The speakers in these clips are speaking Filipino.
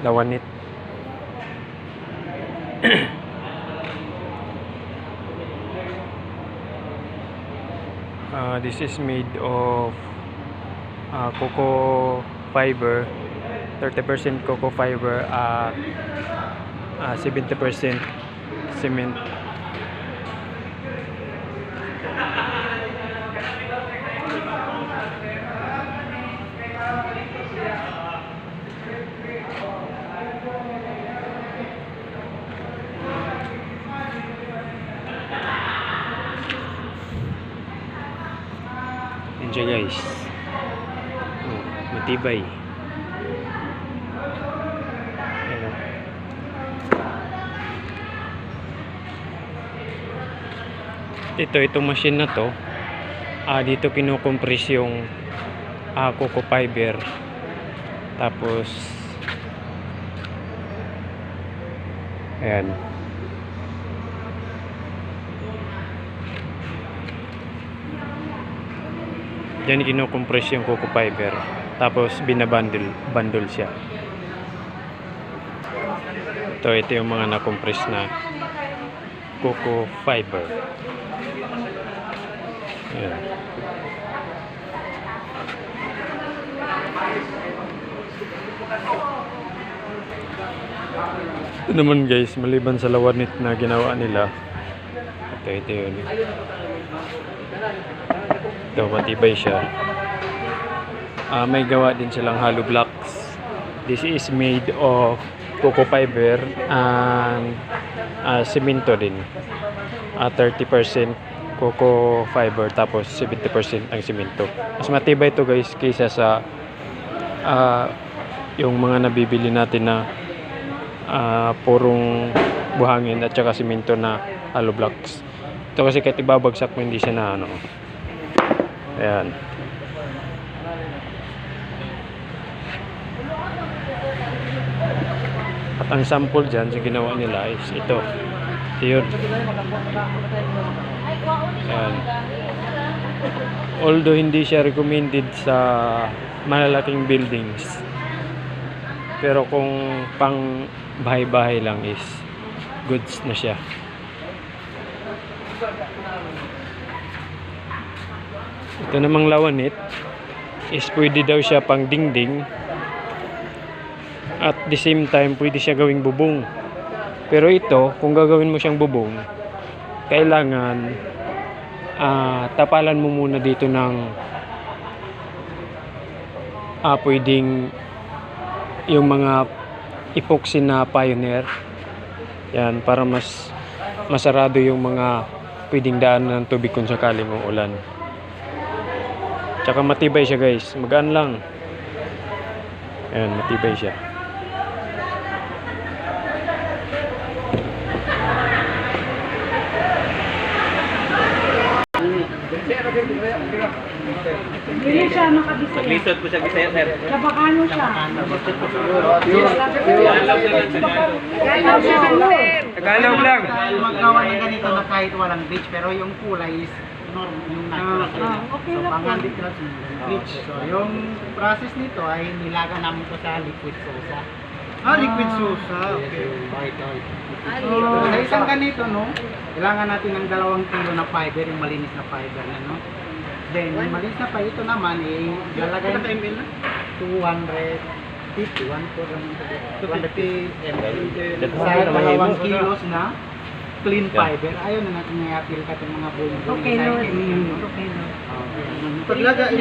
lawanit. This is made of cocoa fiber, 30% cocoa fiber at 70% cement. Enjoy guys. Matibay. Ayan. Itong machine na to, dito kinukompress yung cocoa fiber. Tapos ayan. Diyan kinukompress yung cocoa fiber. Tapos binabundle siya. Ito yung mga na-compress na cocoa fiber. Ayan. Ito naman guys, maliban sa lawanit na ginawa nila. Ito yun. Ito, matibay siya. May gawa din silang hollow blocks. This is made of cocoa fiber and semento din. 30% cocoa fiber tapos 70% ang semento. Mas matibay ito guys kaysa sa yung mga nabibili natin na purong buhangin at saka semento na hollow blocks. Ito kasi kahit ibabagsak mo hindi siya na ano. Ayan. At ang sample dyan sa ginawa nila is ito. Yun. Ayan. Although hindi siya recommended sa malalaking buildings, pero kung pang bahay-bahay lang is goods na siya. Ito namang lawanit is pwede daw siya pang dingding at the same time pwede siya gawing bubong. Pero ito, kung gagawin mo siyang bubong, kailangan tapalan mo muna dito ng pwedeng yung mga epoxy na Pioneer. Yan, para mas masarado yung mga pwedeng daan ng tubig kung sakaling uulan. Tsaka matibay siya guys, magaan lang. Ayan, matibay siya. Hindi siya makabisaya. Naglisod po siya bisaya, sir. Kabakano siya. Tagalog lang. Magawa ng ganito na kahit walang bleach, pero yung kulay is normal, yung natural. Okay So, lang po. pang-handit lang yung bleach. So, yung process nito ay nilaga namin ko sa liquid sosa. Liquid sosa. Okay. So, sa isang ganito, no, kailangan natin ng 2 kilo na fiber, yung malinis na fiber na, no. Then, yung malinis na fiber, ito naman, ilalagay natin 250 ml. Sa 2 kilos na clean fiber. Ayaw na natin i-appeal ka itong mga buong. Okay, no. Okay, no. Paglaga,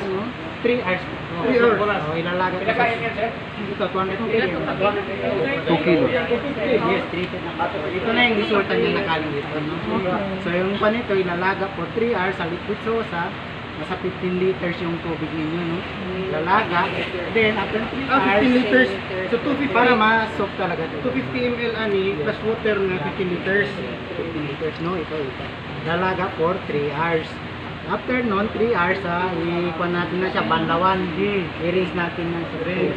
no? 3 hours. 3 hours. So, ilalaga ito sa... Ito, 200 kilo. 2 kilo. Yes, treated na bato. Ito na yung resulta niya nakaling dito. No? So, yung panito, ilalaga for 3 hours sa liquid sosa. Nasa 15 liters yung tubig ninyo, no? Ilalaga. Then, after 3 hours... 15 liters. So, 250. Para ma-soak talaga. 250 ml ani plus water na 15 liters. 15 liters, no? Ito. Ilalaga for 3 hours. After nun, 3 hours, ikuha natin na siya, banlawan. I-rinse natin na sa tubig.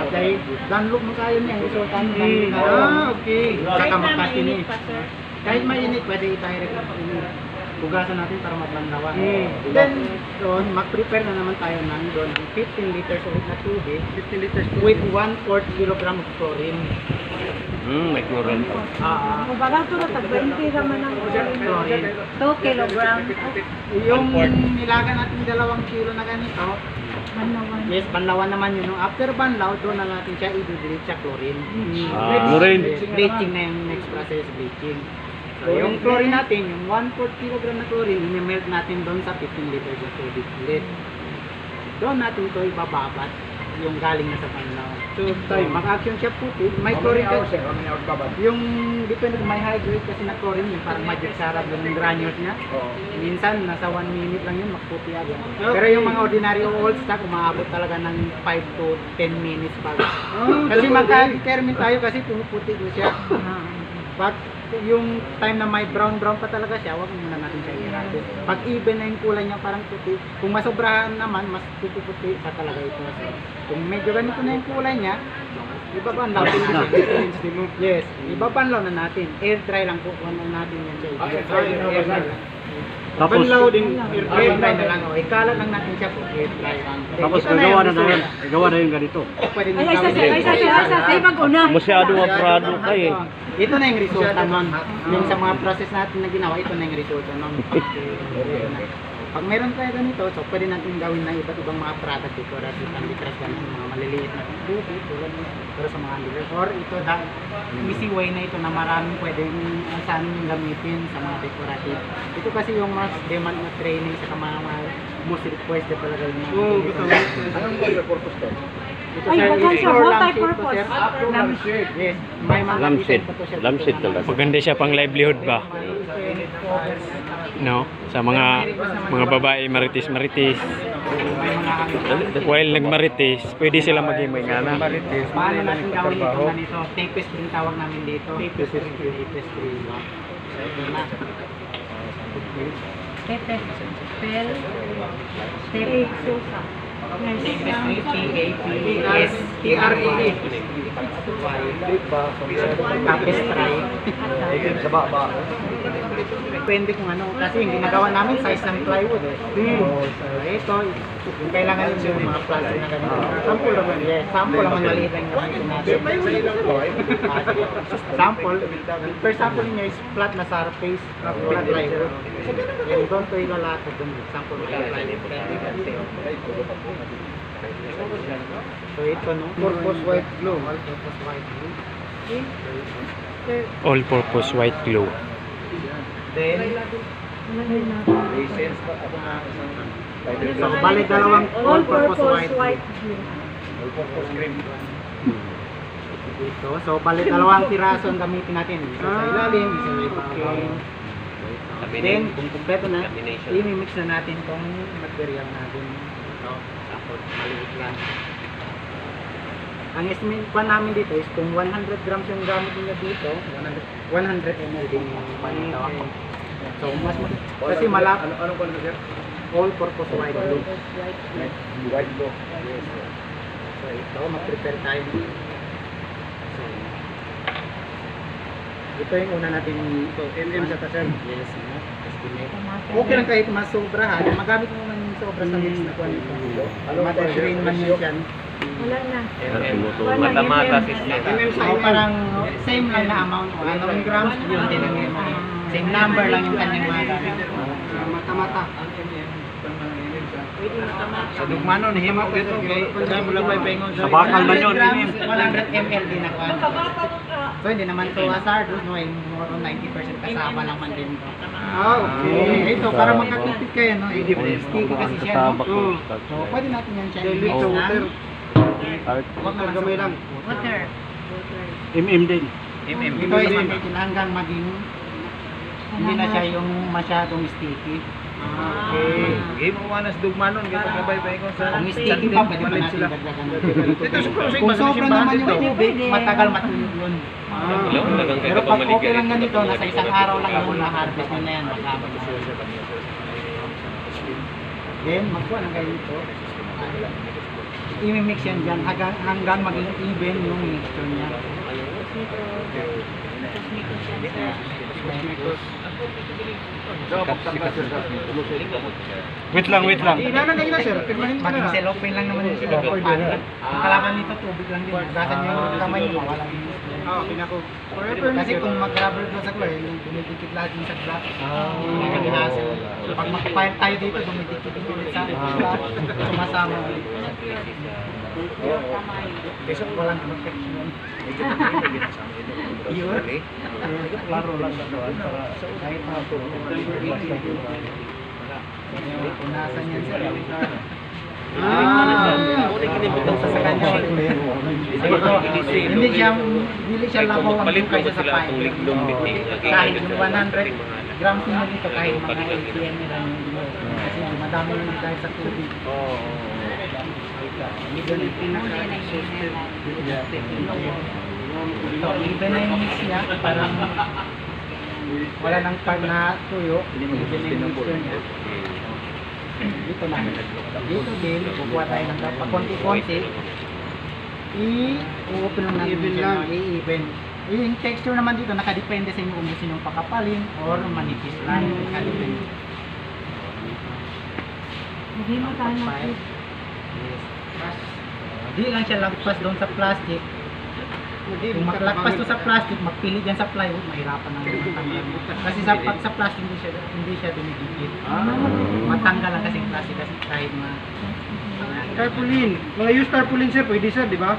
Okay, danlok mo kayo niya. Resultan mo Okay. Saka makasinit. Kahit mainit, pwede i-direct mo. Hugasan natin para mabanglawan. Then, doon, mag-prepare na naman tayo ng doon, 15 liters ulit na tubig, 15 liters with 1/4 kilogram of chlorine. May chlorine pa. Kumbaga ito na tag-20 naman ang Chlorine. 2 kilogram. Yung nilaga natin 2 kilo na ganito, Manawan. yes, banlawan naman yun. No? After banlaw, doon na natin siya i-bleach sa chlorine. Chlorine. Bleaching na yung next process, bleaching. So, yung chlorine natin, yung 1/4 kilogram na chlorine, i-melt natin doon sa 15 liters of tubig ulit. Doon natin ito ibababat yung galing na sa banlaw. So, mag-action siya puti. May chlorine kasi. Yung, depende kung may high grade kasi na chlorine, yung parang magic sarap yung granules niya. Minsan, nasa 1 minute lang yun, magputi agad. Pero yung mga ordinary old stock, umaabot talaga ng 5 to 10 minutes pa. Kasi magka-determine tayo kasi pumuputi ko siya. Pag yung time na may brown pa talaga siya, wag muna natin siya i-rapid. Pag even na yung kulay niya parang puti, kung masobrahan naman, mas puti-puti pa talaga ito. So, kung medyo ganito na yung kulay niya, ibabanlaw natin. Yes, ibabanlaw na natin. Air dry lang po, kuha natin yan siya. Air dry lang. Tapos, Air dry na lang. Ikalat lang natin siya po, air dry. tapos Ito na gagawa yung na yun. result. Gagawa na yung ganito. Pwede Ay, nyo ay, gawin. ay, mag-una. Masyado ang product ka eh. Ito na yung resulta nun. Yung sa mga process natin na ginawa, ito na yung resulta nun. Pag meron tayo ganito, so pwede natin gawin na iba't ibang mga product decorative and decorative ganito, mga maliliit na tubig, tulad nito, pero sa mga handler. Or ito, easy way na ito na maraming pwedeng saan yung gamitin sa mga decorative. Ito kasi yung mas demand na training sa mga most requested talaga yung mga anong purpose to? Ito Ay, sir, bagan is siya, for multi-purpose. lampshade, sir. Yes, may mga Lampshade. design pa to, sir. Lampshade talaga. Maganda siya pang livelihood ba? No? Sa mga babae maritis. May mga While nagmaritis, pwede sila maging may ngana. paano natin gawin ito ganito? Tapestry yung tawag namin dito. Tapestry. Ito na. Pepe. Pel. Tepe. Susa. Tapestry, T-A-P-S-T-R-E. Tapestry. Depende kung ano. Kasi yung ginagawa namin, size ng plywood eh. So, ito, yung kailangan yung mga plastic na ganito. Sample naman, yes. Sample naman maliit lang gamitin natin. Sample, per sample niya is flat na surface, flat plywood. Yan, doon to ilalata doon. Sample na plywood. So ito no, purpose white glue. All-purpose white glue. All-purpose white glue. Then, so bali dalawang all-purpose white glue. Ito, so bali dalawang piraso ang gamitin natin. Isa sa ilalim, isa sa ibabaw. Then, kung kumpleto na, i-mix na natin tong material natin. Ito, tapos maliit lang. Ang estimate pa namin dito is kung 100 grams yung gamit niya dito, 100 ml din yung panito. So, mas kasi malap. Anong color sir? All-purpose white glue. White glue. Yes. So, ito, mag-prepare tayo. So, ito yung una natin ito. MM sa tasel. Yes. Estimate. Okay lang kahit mas sobrahan. Magamit mo naman yung sobra sa mix na kuha nito. Mata-drain man yun dyan. Wala na. Mata-mata system. So, parang same lang na amount. Anong grams yun din ang same number lang yung kanyang mga gamit. Mata-mata. Sa dugmano, nahimok ito. Kaya mo lang may pengon. Sa bakal na yun, 100 ml din ako. So, hindi naman ito hazardous, no? More on 90% kasama lang man din ito. Okay. Ito, para magkakipit kayo, no? Sticky kasi siya, no? So, pwede natin yan siya. I-mix na. Huwag na gamay lang. Water. MM din. Ito is mamitin hanggang maging hindi na siya yung masyadong sticky. Okay. Game mo manas dugmanon kita kabay-bay ko sa Kung sticky pa, pwede pa natin dagdagan. Kung sobra naman yung tubig, matagal matulog yun. Pero pag okay lang ganito, nasa isang araw lang yung na-harvest nyo na yan. Then, magkuha ng ganito. I-mix yan dyan hanggang maging even yung mixture niya. Wait lang. Ilan na ila sir? Maging cellophane lang naman yung sila. Ang kalaban nito tubig lang din. Gasan yung kamay mo, walang Oo, pinako. Kasi kung mag-rubber gloves ako yung dumidikit lahat yung sa block. Pag mag-file tayo dito, dumidikit ulit sa block. Sumasama ulit. Kasi walang protection. Yun. Klaro lang sa doon. Kahit mga ito. Punasan yan sir. Sa kanya. Hindi siya labaw ang kaysa sa file. Kahit yung 100 grams na dito, kahit mga ATM nila kasi madami yung dahil sa tubig. Even yung pinaka-shifted. So, even na yung mix niya, parang wala nang pag na tuyo, even na yung mixture niya. Dito na. Dito din, kukuha tayo ng dapat konti-konti. I-open lang natin lang, i-even. Yung texture naman dito, nakadepende sa inyo kung gusto nyo pakapalin or manipis lang. Nakadepende. Hindi mo tayo nakit. Hindi lang siya lagpas doon sa plastic. Kung maglagpas to sa plastic, magpili dyan sa plywood, mahirapan na matanggal. Kasi sa plastic hindi siya dumidikit. Matanggal lang kasi yung plastic kasi kahit Tarpaulin. Mga use tarpaulin sir, pwede sir, di ba?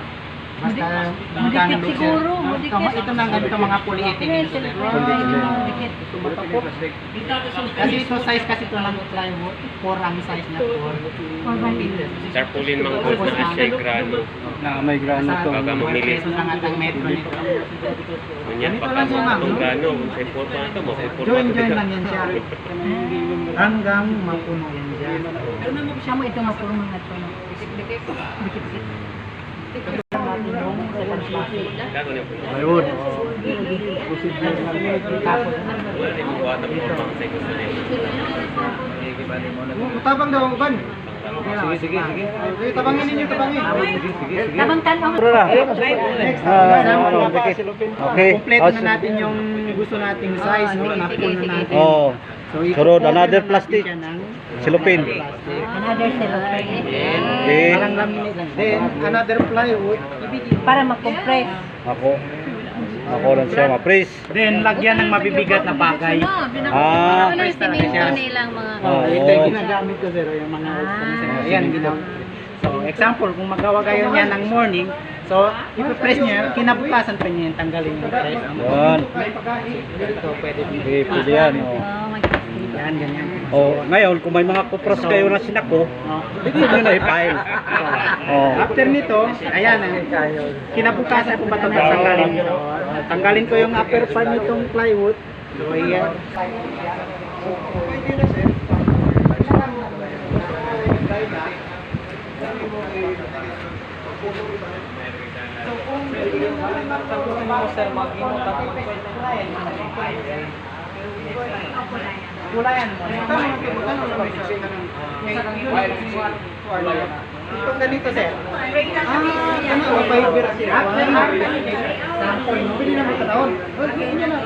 basta Madikit siguro, madikit. Ito na ganito mga polyethylene. Madikit. Kasi ito size kasi ito lang plywood, 4 ang size niya, 4 meters. Tarpaulin mang good na asya grano. Na may grano to. Baga mamili. Peso lang at ang metro nito. Ganyan pa ka mo itong grano. Sa import pa ito mo. Join lang yan siya. Hanggang mapuno yan siya. Siya mo ito mapuro mga ito. Dikit-dikit. Ayun. Tabang daw ang ban. Sige. Tabangin ninyo, tabangin. Tabang tanong. Okay. Kompleto na natin yung gusto nating size, no? Na-pull na natin. Oh. Sunod, another plastic. Siya ng Silupin. Another cellophane. Okay. parang laminate lang. Then, another plywood. Para mag-compress. Ako lang siya, ma-press. Then, lagyan ng mabibigat na bagay. Ah. Ano yung simento nilang mga... Ito yung ginagamit ko, sir, yung mga ayan, ginawa. So, example, kung magawa kayo niya ng morning, so, ipipress niya, kinabukasan pa niya yung tanggalin yung press. Yan. Ito, pwede din. Okay, pwede yan. Oh. Oh my Yan, ganyan. Oh, ngayon, kung may mga kupras kayo na sinako, pwede nyo na i-file. Oh. After nito, ayan, kinabukasan ko ba ito tanggalin ko? Tanggalin ko yung upper part nitong plywood. So, ayan. Kulayan mo. Itong ganito, sir. Ano? Fiber. Sample. Pwede na magkataon. Pwede na.